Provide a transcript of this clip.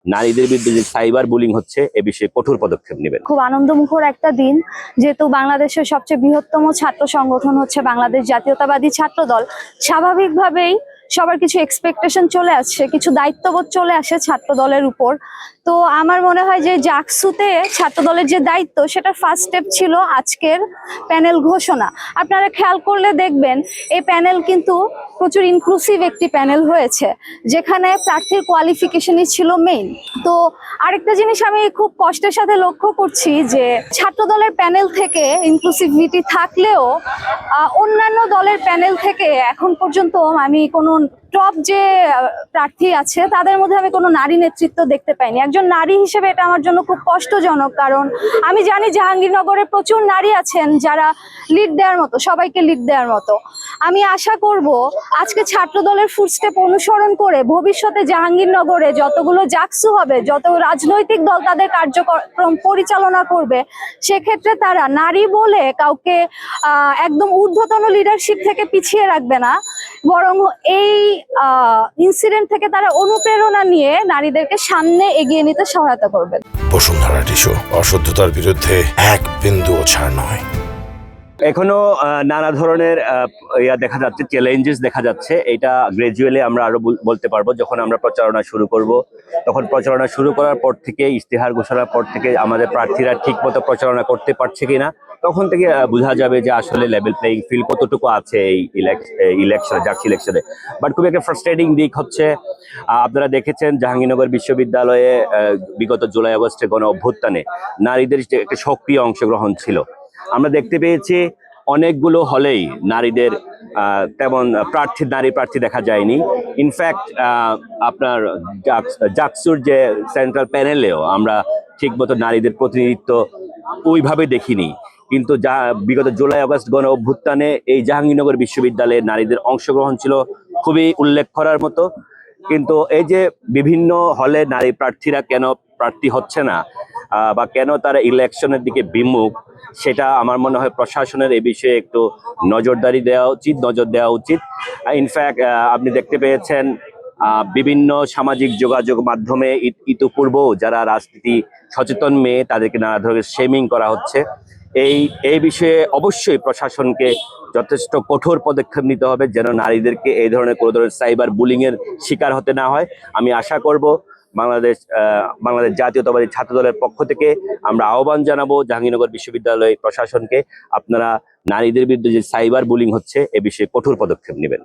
নারীদের বিরুদ্ধে যে সাইবার বুলিং হচ্ছে এ বিষয়ে কঠোর পদক্ষেপ নেবেন। খুব আনন্দমুখর একটা দিন, যেহেতু বাংলাদেশের সবচেয়ে বৃহত্তম ছাত্র সংগঠন হচ্ছে বাংলাদেশ জাতীয়তাবাদী ছাত্র দল। স্বাভাবিকভাবেই সবার কিছু এক্সপেকটেশন চলে আসছে, কিছু দায়িত্ববোধ চলে আসে ছাত্র দলের উপর। তো আমার মনে হয় যে জাকসুতে ছাত্র দলের যে দায়িত্ব, সেটার ফার্স্ট স্টেপ ছিল আজকের প্যানেল ঘোষণা। আপনারা খেয়াল করলে দেখবেন এই প্যানেল কিন্তু প্রচুর ইনক্লুসিভ একটি প্যানেল হয়েছে, যেখানে প্রার্থীর কোয়ালিফিকেশনই ছিল মেইন। তো আরেকটা জিনিস আমি খুব কষ্টের সাথে লক্ষ্য করছি যে ছাত্র দলের প্যানেল থেকে ইনক্লুসিভিটি থাকলেও অন্যান্য দলের প্যানেল থেকে এখন পর্যন্ত আমি কোনো টপ যে প্রার্থী আছে তাদের মধ্যে আমি কোনো নারী নেতৃত্ব দেখতে পাইনি। একজন নারী হিসেবে এটা আমার জন্য খুব কষ্টজনক, কারণ আমি জানি জাহাঙ্গীরনগরে প্রচুর নারী আছেন যারা লিড দেওয়ার মতো, সবাইকে লিড দেওয়ার মতো। আমি আশা করব আজকে ছাত্র দলের ফুটস্টেপ অনুসরণ করে ভবিষ্যতে জাহাঙ্গীরনগরে যতগুলো জাকসু হবে, যত রাজনৈতিক দল তাদের কার্যক্রম পরিচালনা করবে, সেক্ষেত্রে তারা নারী বলে কাউকে একদম ঊর্ধ্বতন লিডারশিপ থেকে পিছিয়ে রাখবে না, বরং এই ইনসিডেন্ট থেকে তারা অনুপ্রেরণা নিয়ে নারীদেরকে সামনে এগিয়ে নিতে সহায়তা করবে। বসুন্ধরা টিস্যু, অশুদ্ধতার বিরুদ্ধে এক বিন্দুও ছাড় নয়। এখনো নানা ধরনের দেখা যাচ্ছে, চ্যালেঞ্জেস দেখা যাচ্ছে। এটা গ্রাজুয়ালি আমরা আরো বলতে পারবো যখন আমরা প্রচারণা শুরু করব। তখন প্রচারণা শুরু করার পর থেকে, ইশতেহার ঘোষণার পর থেকে আমাদের প্রার্থীরা ঠিক মতো প্রচারণা করতে পারছে কিনা, তখন থেকে বোঝা যাবে যে আসলে লেভেল প্লেইং ফিল্ড কতটুকু আছে এই ইলেকশনে, জাকসু ইলেকশনে। বাট খুব একটা ফ্রাস্ট্রেটিং দিক হচ্ছে, আপনারা দেখেছেন জাহাঙ্গীরনগর বিশ্ববিদ্যালয়ে বিগত জুলাই আগস্টে গণ অভ্যুত্থানে নারীদের একটা সক্রিয় অংশগ্রহণ ছিল। আমরা দেখতে পেয়েছি অনেকগুলো হলেই নারীদের তেমন নারী প্রার্থী দেখা যায়নি। ইনফ্যাক্ট আপনার জাকসুর যে সেন্ট্রাল প্যানেলেও আমরা ঠিকমতো নারীদের প্রতিনিধিত্ব ওইভাবে দেখিনি। কিন্তু বিগত জুলাই আগস্ট গণ অভ্যুত্থানে এই জাহাঙ্গীরনগর বিশ্ববিদ্যালয়ে নারীদের অংশগ্রহণ ছিল খুবই উল্লেখ করার মতো। কিন্তু এই যে বিভিন্ন হলে নারী প্রার্থীরা কেন প্রার্থী হচ্ছে না বা কেন তারা ইলেকশনের দিকে বিমুখ, সেটা আমার মনে হয় প্রশাসনের এই বিষয়ে একটু নজর দেওয়া উচিত। ইনফ্যাক্ট আপনি দেখতে পেয়েছেন বিভিন্ন সামাজিক যোগাযোগ মাধ্যমে ইতিপূর্বেও যারা রাজনীতি সচেতন মেয়ে তাদেরকে নানা ধরনের শেমিং করা হচ্ছে। এই বিষয়ে অবশ্যই প্রশাসনকে যথেষ্ট কঠোর পদক্ষেপ নিতে হবে, যেন নারীদেরকে এই ধরনের কোনো ধরনের সাইবার বুলিং এর শিকার হতে না হয়। আমি আশা করব বাংলাদেশ জাতীয়তাবাদী ছাত্র দলের পক্ষ থেকে আমরা আহ্বান জানাবো জাহাঙ্গীরনগর বিশ্ববিদ্যালয় প্রশাসনকে, আপনারা নারীদের বিরুদ্ধে যে সাইবার বুলিং হচ্ছে এ বিষয়ে কঠোর পদক্ষেপ নেবেন।